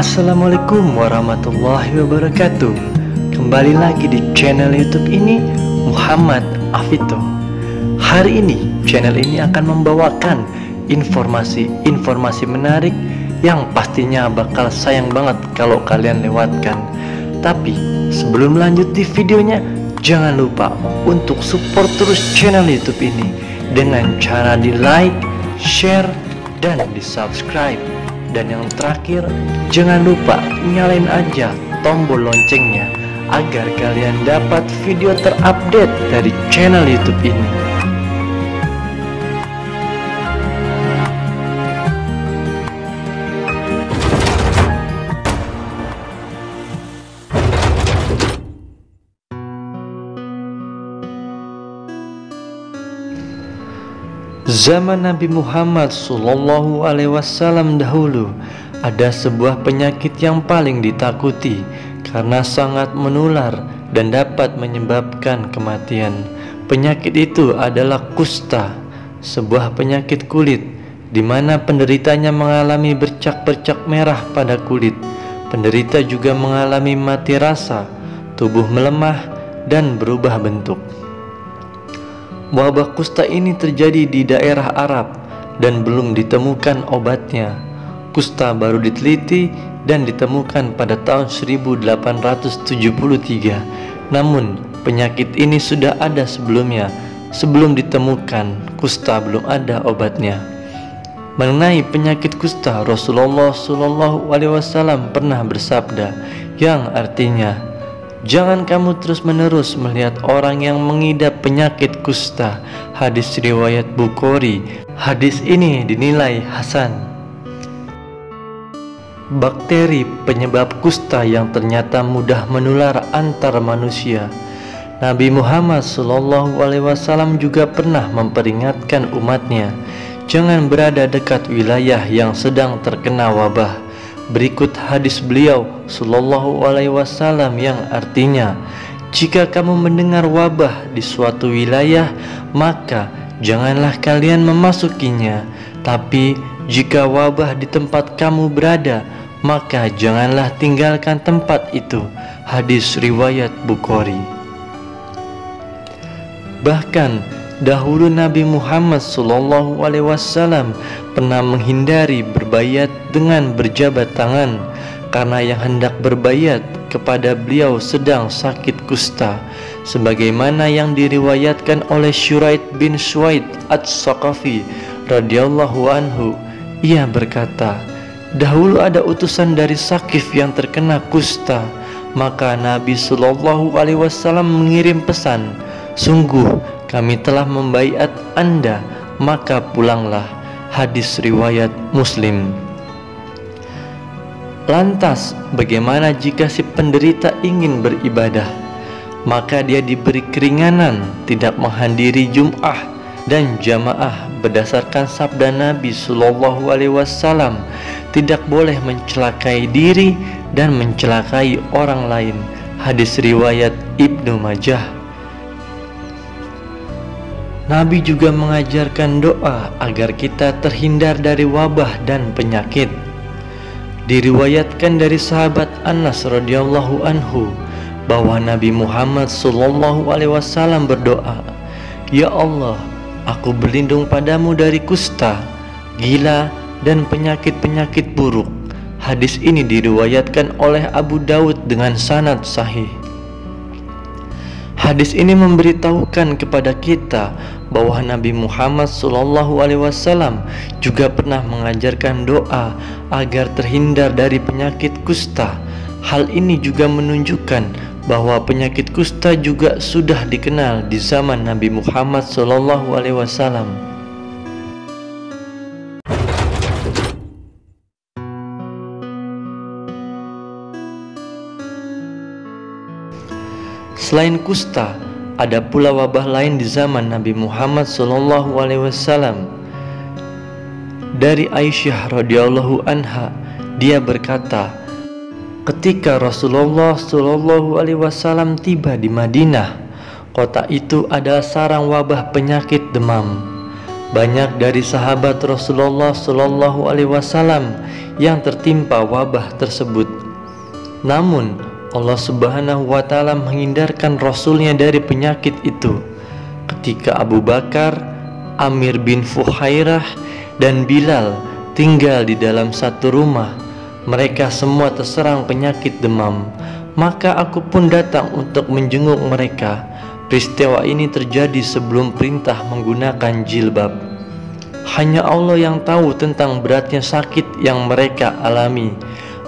Assalamualaikum warahmatullahi wabarakatuh. Kembali lagi di channel YouTube ini, Muhammad Afito. Hari ini channel ini akan membawakan informasi-informasi menarik yang pastinya bakal sayang banget kalau kalian lewatkan. Tapi sebelum lanjut di videonya, jangan lupa untuk support terus channel YouTube ini dengan cara di like, share, dan di subscribe. Dan yang terakhir, jangan lupa nyalain aja tombol loncengnya agar kalian dapat video terupdate dari channel YouTube ini. Zaman Nabi Muhammad SAW dahulu, ada sebuah penyakit yang paling ditakuti karena sangat menular dan dapat menyebabkan kematian. Penyakit itu adalah kusta, sebuah penyakit kulit di mana penderitanya mengalami bercak-bercak merah pada kulit. Penderita juga mengalami mati rasa, tubuh melemah dan berubah bentuk. Wabah kusta ini terjadi di daerah Arab dan belum ditemukan obatnya. Kusta baru diteliti dan ditemukan pada tahun 1873. Namun penyakit ini sudah ada sebelumnya. Sebelum ditemukan kusta belum ada obatnya. Mengenai penyakit kusta, Rasulullah SAW pernah bersabda yang artinya, jangan kamu terus-menerus melihat orang yang mengidap penyakit kusta. Hadis riwayat Bukhari. Hadis ini dinilai hasan. Bakteri penyebab kusta yang ternyata mudah menular antar manusia. Nabi Muhammad SAW juga pernah memperingatkan umatnya, jangan berada dekat wilayah yang sedang terkena wabah. Berikut hadis beliau SAW yang artinya, jika kamu mendengar wabah di suatu wilayah, maka janganlah kalian memasukinya. Tapi jika wabah di tempat kamu berada, maka janganlah tinggalkan tempat itu. Hadis riwayat Bukhari. Bahkan dahulu Nabi Muhammad SAW pernah menghindari berbayat dengan berjabat tangan karena yang hendak berbayat kepada beliau sedang sakit kusta, sebagaimana yang diriwayatkan oleh Syuraid bin Suwaid Ats-Saqafi radhiyallahu anhu. Ia berkata, dahulu ada utusan dari Saqif yang terkena kusta, maka Nabi SAW mengirim pesan, sungguh kami telah membaiat Anda, maka pulanglah. Hadis riwayat Muslim. Lantas bagaimana jika si penderita ingin beribadah? Maka dia diberi keringanan tidak menghadiri Jum'ah dan jamaah berdasarkan sabda Nabi SAW, tidak boleh mencelakai diri dan mencelakai orang lain. Hadis riwayat Ibnu Majah. Nabi juga mengajarkan doa agar kita terhindar dari wabah dan penyakit. Diriwayatkan dari sahabat Anas radhiyallahu anhu bahwa Nabi Muhammad SAW berdoa, ya Allah, aku berlindung padamu dari kusta, gila, dan penyakit-penyakit buruk. Hadis ini diriwayatkan oleh Abu Daud dengan sanad sahih. Hadis ini memberitahukan kepada kita bahwa Nabi Muhammad SAW juga pernah mengajarkan doa agar terhindar dari penyakit kusta. Hal ini juga menunjukkan bahwa penyakit kusta juga sudah dikenal di zaman Nabi Muhammad SAW. Selain kusta, ada pula wabah lain di zaman Nabi Muhammad SAW. Dari Aisyah radhiyallahu anha, dia berkata, ketika Rasulullah SAW tiba di Madinah, kota itu adalah sarang wabah penyakit demam. Banyak dari sahabat Rasulullah Shallallahu Alaihi Wasallam yang tertimpa wabah tersebut. Namun Allah Subhanahu wa Ta'ala menghindarkan Rasulnya dari penyakit itu. Ketika Abu Bakar, Amir bin Fuhairah, dan Bilal tinggal di dalam satu rumah, mereka semua terserang penyakit demam. Maka aku pun datang untuk menjenguk mereka. Peristiwa ini terjadi sebelum perintah menggunakan jilbab. Hanya Allah yang tahu tentang beratnya sakit yang mereka alami.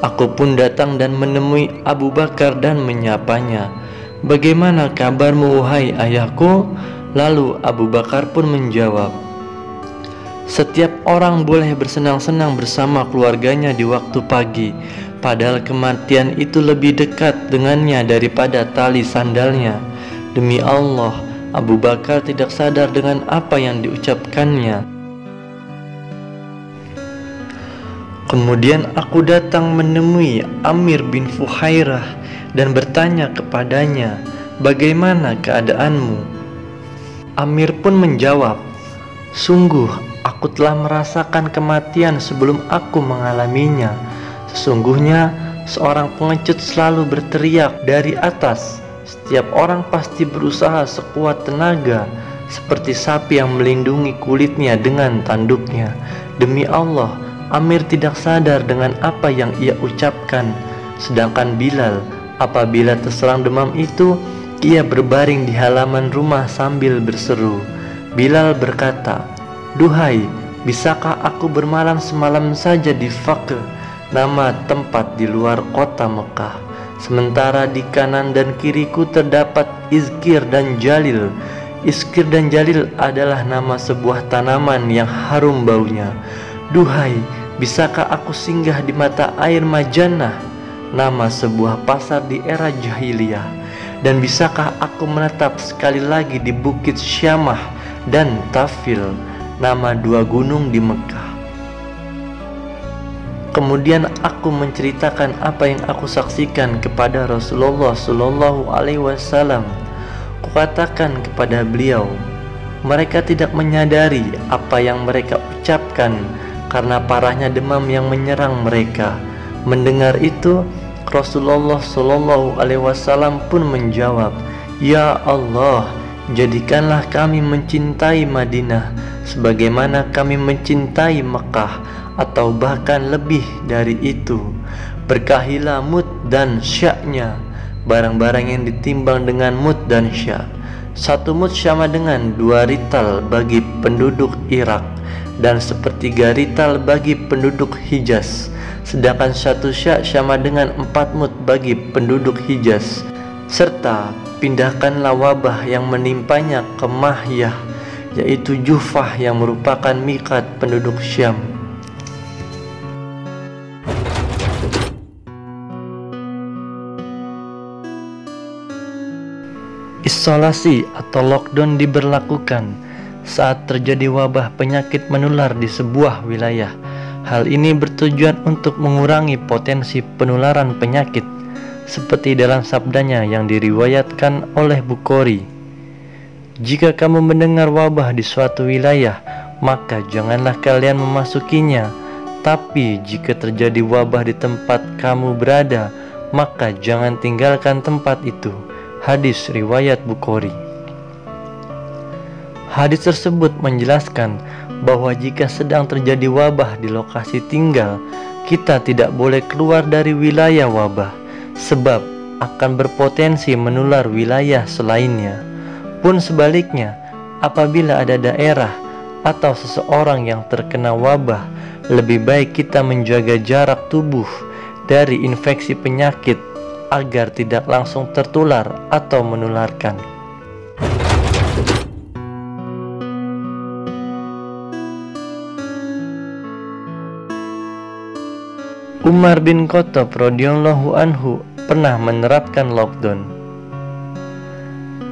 Aku pun datang dan menemui Abu Bakar dan menyapanya. "Bagaimana kabarmu wahai ayahku?" Lalu Abu Bakar pun menjawab, "Setiap orang boleh bersenang-senang bersama keluarganya di waktu pagi, padahal kematian itu lebih dekat dengannya daripada tali sandalnya." Demi Allah, Abu Bakar tidak sadar dengan apa yang diucapkannya. Kemudian aku datang menemui Amir bin Fuhairah dan bertanya kepadanya, "Bagaimana keadaanmu?" Amir pun menjawab, "Sungguh aku telah merasakan kematian sebelum aku mengalaminya. Sesungguhnya seorang pengecut selalu berteriak dari atas. Setiap orang pasti berusaha sekuat tenaga, seperti sapi yang melindungi kulitnya dengan tanduknya." Demi Allah, Amir tidak sadar dengan apa yang ia ucapkan. Sedangkan Bilal, apabila terserang demam itu, ia berbaring di halaman rumah sambil berseru. Bilal berkata, "Duhai, bisakah aku bermalam semalam saja di Faqh, nama tempat di luar kota Mekah? Sementara di kanan dan kiriku terdapat Izkir dan Jalil." Izkir dan Jalil adalah nama sebuah tanaman yang harum baunya. "Duhai, bisakah aku singgah di mata air Majannah, nama sebuah pasar di era jahiliyah? Dan bisakah aku menetap sekali lagi di Bukit Syamah dan Tafil, nama dua gunung di Mekah?" Kemudian aku menceritakan apa yang aku saksikan kepada Rasulullah Shallallahu Alaihi Wasallam. Kukatakan kepada beliau, mereka tidak menyadari apa yang mereka ucapkan karena parahnya demam yang menyerang mereka. Mendengar itu, Rasulullah Shallallahu Alaihi Wasallam pun menjawab, "Ya Allah, jadikanlah kami mencintai Madinah sebagaimana kami mencintai Mekah, atau bahkan lebih dari itu. Berkahilah mud dan syaknya, barang-barang yang ditimbang dengan mud dan syak. Satu mud sama dengan 2 rital bagi penduduk Irak, dan 1/3 rital bagi penduduk Hijaz. Sedangkan 1 syak sama dengan 4 mud bagi penduduk Hijaz. Serta pindahkanlah wabah yang menimpanya ke Mahyah, yaitu Jufah yang merupakan miqat penduduk Syam." Isolasi atau lockdown diberlakukan saat terjadi wabah penyakit menular di sebuah wilayah. Hal ini bertujuan untuk mengurangi potensi penularan penyakit, seperti dalam sabdanya yang diriwayatkan oleh Bukhari, "Jika kamu mendengar wabah di suatu wilayah, maka janganlah kalian memasukinya. Tapi jika terjadi wabah di tempat kamu berada, maka jangan tinggalkan tempat itu." Hadis riwayat Bukhari. Hadis tersebut menjelaskan bahwa jika sedang terjadi wabah di lokasi tinggal, kita tidak boleh keluar dari wilayah wabah, sebab akan berpotensi menular wilayah selainnya. Pun sebaliknya, apabila ada daerah atau seseorang yang terkena wabah, lebih baik kita menjaga jarak tubuh dari infeksi penyakit agar tidak langsung tertular atau menularkan. Umar bin Khattab radhiyallahu anhu pernah menerapkan lockdown.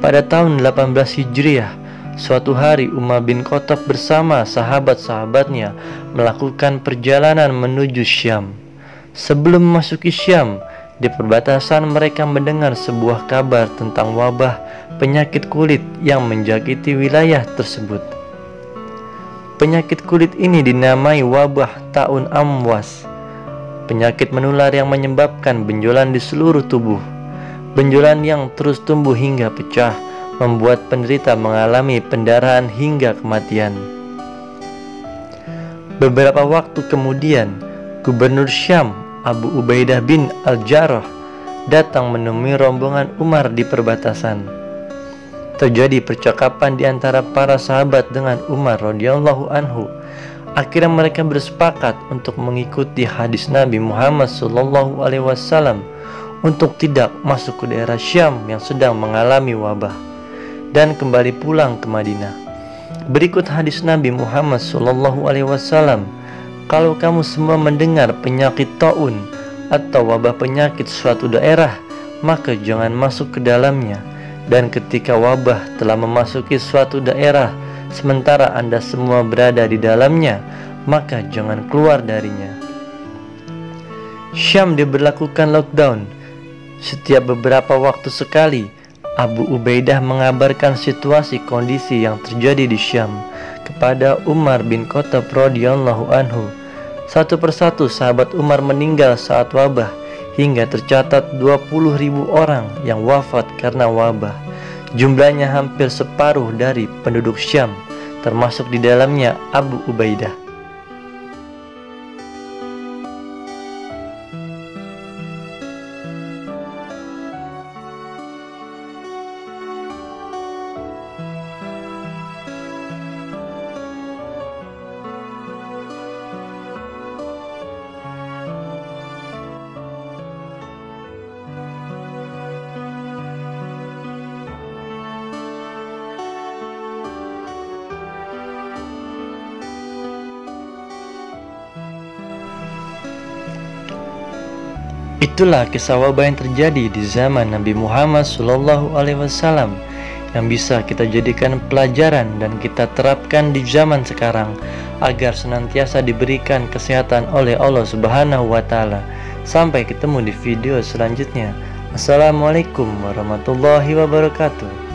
Pada tahun 18 Hijriah, suatu hari Umar bin Khattab bersama sahabat-sahabatnya melakukan perjalanan menuju Syam. Sebelum memasuki Syam, di perbatasan mereka mendengar sebuah kabar tentang wabah penyakit kulit yang menjangkiti wilayah tersebut. Penyakit kulit ini dinamai wabah ta'un amwas, penyakit menular yang menyebabkan benjolan di seluruh tubuh. Benjolan yang terus tumbuh hingga pecah, membuat penderita mengalami pendarahan hingga kematian. Beberapa waktu kemudian, Gubernur Syam Abu Ubaidah bin Al-Jarrah datang menemui rombongan Umar di perbatasan. Terjadi percakapan di antara para sahabat dengan Umar radhiyallahu anhu. Akhirnya mereka bersepakat untuk mengikuti hadis Nabi Muhammad SAW untuk tidak masuk ke daerah Syam yang sedang mengalami wabah dan kembali pulang ke Madinah. Berikut hadis Nabi Muhammad SAW. Kalau kamu semua mendengar penyakit taun atau wabah penyakit suatu daerah, maka jangan masuk ke dalamnya. Dan ketika wabah telah memasuki suatu daerah, sementara Anda semua berada di dalamnya, maka jangan keluar darinya. Syam diberlakukan lockdown. Setiap beberapa waktu sekali, Abu Ubaidah mengabarkan situasi kondisi yang terjadi di Syam kepada Umar bin Khattab radhiyallahu anhu. Satu persatu sahabat Umar meninggal saat wabah, hingga tercatat 20.000 orang yang wafat karena wabah. Jumlahnya hampir separuh dari penduduk Syam, termasuk di dalamnya Abu Ubaidah. Itulah kisah wabah yang terjadi di zaman Nabi Muhammad SAW yang bisa kita jadikan pelajaran dan kita terapkan di zaman sekarang agar senantiasa diberikan kesehatan oleh Allah Subhanahu wa Ta'ala. Sampai ketemu di video selanjutnya. Assalamualaikum warahmatullahi wabarakatuh.